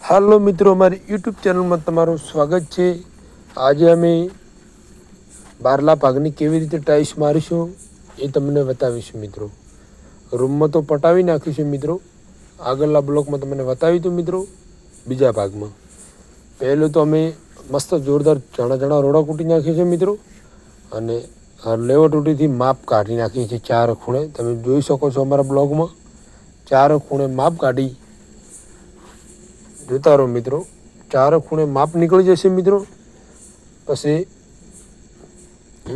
હાલો મિત્રો, અમારી યુટ્યુબ ચેનલમાં તમારું સ્વાગત છે। આજે અમે બારલા ભાગની કેવી રીતે ટાઇલ્સ મારીશું એ તમને બતાવીશું મિત્રો। રૂમમાં તો પટાવી નાખીશું મિત્રો। આગળના બ્લોકમાં તમને બતાવ્યું હતું મિત્રો। બીજા ભાગમાં પહેલું તો અમે મસ્ત જોરદાર ચણા રોડા કૂટી નાખીએ છીએ મિત્રો, અને લેવટોટીથી માપ કાઢી નાખીએ છીએ ચાર ખૂણે। તમે જોઈ શકો છો અમારા બ્લોગમાં ચાર ખૂણે માપ કાઢી જોતા રહો મિત્રો। ચાર ખૂણે માપ નીકળી જશે મિત્રો। પછી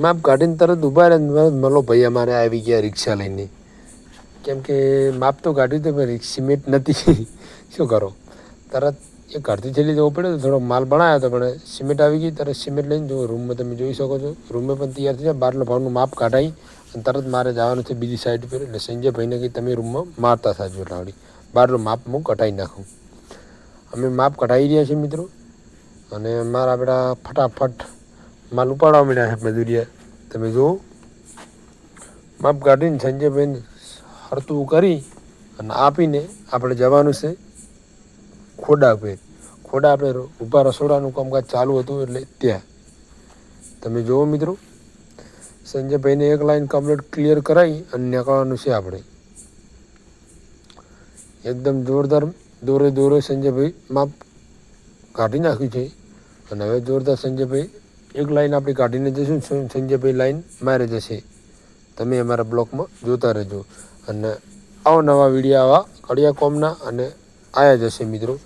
માપ કાઢીને તરત ઊભા રહે, મલો ભાઈ અમારે આવી ગયા રિક્ષા લઈને, કેમ કે માપ તો કાઢ્યું તો સિમેન્ટ નથી શું કરો, તરત એ ઘરથી છેલ્લી જવું પડે તો થોડો માલ બનાવ્યો હતો, પણ સિમેન્ટ આવી ગઈ તરત સિમેન્ટ લઈને જો રૂમમાં તમે જોઈ શકો છો। રૂમે પણ તૈયાર થઈ જાય, બારલા ભાવનું માપ કાઢાવી અને તરત મારે જવાનું છે બીજી સાઈડ પર। એટલે સંજયભાઈને કહી તમે રૂમમાં મારતા થાજો, લાવડી બારનું માપ હું કઢાવી નાખું। અમે માપ કઢાવી રહ્યા છીએ મિત્રો, અને મારા બેટા ફટાફટ માલ ઉપાડવા મળ્યા છે મજૂરિયા। તમે જુઓ માપ કાઢીને સંજયભાઈને હરતું કરી અને આપીને આપણે જવાનું છે ખોડા પર। ખોડા આપણે ઊભા રસોડાનું કામકાજ ચાલુ હતું એટલે ત્યાં તમે જુઓ મિત્રો, સંજયભાઈને એક લાઈન કમ્પ્લીટ ક્લિયર કરાવી અને નીકળવાનું છે આપણે। એકદમ જોરદાર દોરે સંજયભાઈ માપ કાઢી નાખ્યું છે, અને હવે જોરદાર સંજયભાઈ એક લાઈન આપણે કાઢીને જઈશું, સંજયભાઈ લાઈન મારે જશે। તમે અમારા બ્લોકમાં જોતા રહેજો, અને અવનવા વિડીયો આવા કડિયા કોમના અને આવ્યા જશે મિત્રો।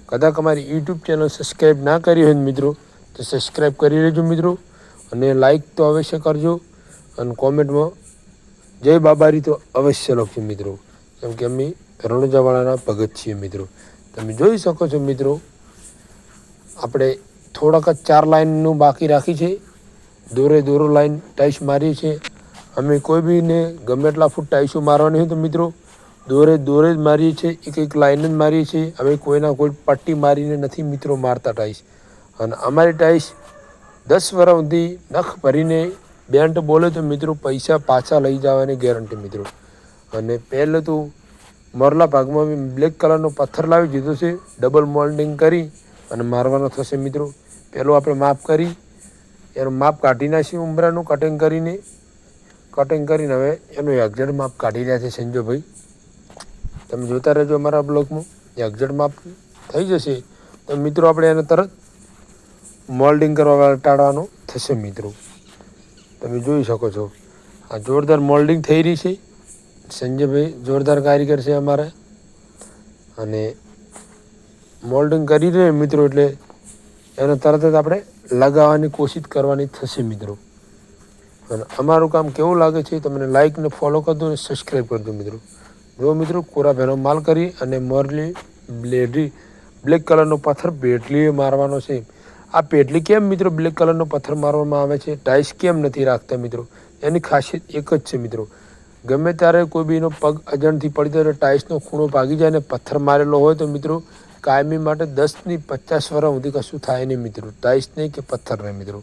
કદાચ અમારી યુટ્યુબ ચેનલ સબસ્ક્રાઈબ ના કરી હોય મિત્રો તો સબસ્ક્રાઈબ કરી લેજો મિત્રો, અને લાઈક તો અવશ્ય કરજો, અને કોમેન્ટમાં જય બાબારી તો અવશ્ય લખજો મિત્રો, કેમ કે અમે રણુજાવાળાના ભગત છીએ મિત્રો। તમે જોઈ શકો છો મિત્રો, આપણે થોડાક જ ચાર લાઈનનું બાકી રાખી છે। દોરો લાઈન ટાઈસ મારીએ છીએ અમે। કોઈ બીને ગમે એટલા ફૂટ ટાઈસો મારવાની હોય તો મિત્રો દોરે જ મારીએ છીએ, એક લાઈન જ મારીએ છીએ। અમે કોઈના કોઈ પટ્ટી મારીને નથી મિત્રો મારતા ટાઈસ, અને અમારી ટાઈસ 10 વર્ષ સુધી નખ ભરીને બેન્ટ બોલે તો મિત્રો પૈસા પાછા લઈ જવાની ગેરંટી મિત્રો। અને પહેલું તો મોરલા ભાગમાં અમે બ્લેક કલરનો પથ્થર લાવી દીધો છે, ડબલ મોલ્ડિંગ કરી અને મારવાનો થશે મિત્રો। પહેલું આપણે માપ કરી એનું માપ કાઢી નાખીશું ઉંબરાનું કટિંગ કરીને હવે એનું એક્ઝેક્ટ માપ કાઢી રહ્યા છે સંજયભાઈ। તમે જોતા રહેજો અમારા બ્લોગમાં, એક્ઝેક્ટ માપ થઈ જશે તો મિત્રો આપણે એને તરત મોલ્ડિંગ કરવા ટાળવાનો થશે મિત્રો। તમે જોઈ શકો છો આ જોરદાર મોલ્ડિંગ થઈ રહી છે। સંજયભાઈ જોરદાર કારીગર છે અમારા, અને મોલ્ડિંગ કરી રહે મિત્રો એટલે એને તરત જ આપણે લગાવવાની કોશિશ કરવાની થશે મિત્રો। અને અમારું કામ કેવું લાગે છે તમને લાઈક ને ફોલો કરજો અને સબસ્ક્રાઈબ કરજો મિત્રો। જો મિત્રો કોરા ભેનો માલ કરી અને મોરલી બ્લેક કલરનો પથ્થર પેટલીએ મારવાનો છે। આ પેટલી કેમ મિત્રો બ્લેક કલરનો પથ્થર મારવામાં આવે છે, ટાઈસ કેમ નથી રાખતા મિત્રો, એની ખાસિયત એક જ છે મિત્રો, ગમે ત્યારે કોઈ બીનો પગ અજાણથી પડી જાય ટાઈસનો ખૂણો ભાગી જાય ને પથ્થર મારેલો હોય તો મિત્રો કાયમી માટે 10 થી 50 વર્ષ સુધી કશું થાય નહીં મિત્રો, ટાઈસ નહીં કે પથ્થર નહીં મિત્રો।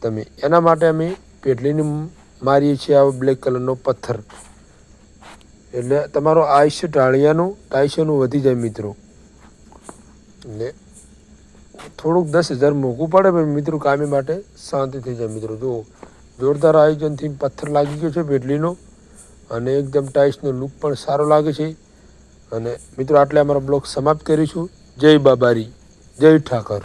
તમે એના માટે અમે પેટલીને મારીએ છીએ આ બ્લેક કલરનો પથ્થર, એટલે તમારો આયુષ્ય ટાળિયાનું ટાઈસોનું વધી જાય મિત્રો। એટલે થોડુંક 10,000 મોંઘું પડે પણ મિત્રો કાયમી માટે શાંતિ થઈ જાય મિત્રો। જો જોરદાર આયોજનથી પથ્થર લાગી ગયો છે પેટલીનો, અને એકદમ ટાઈસનો લુક પણ સારો લાગે છે। અને મિત્રો આટલે અમારો બ્લોગ સમાપ્ત કરીશું। જય બાબારી, જય ઠાકર।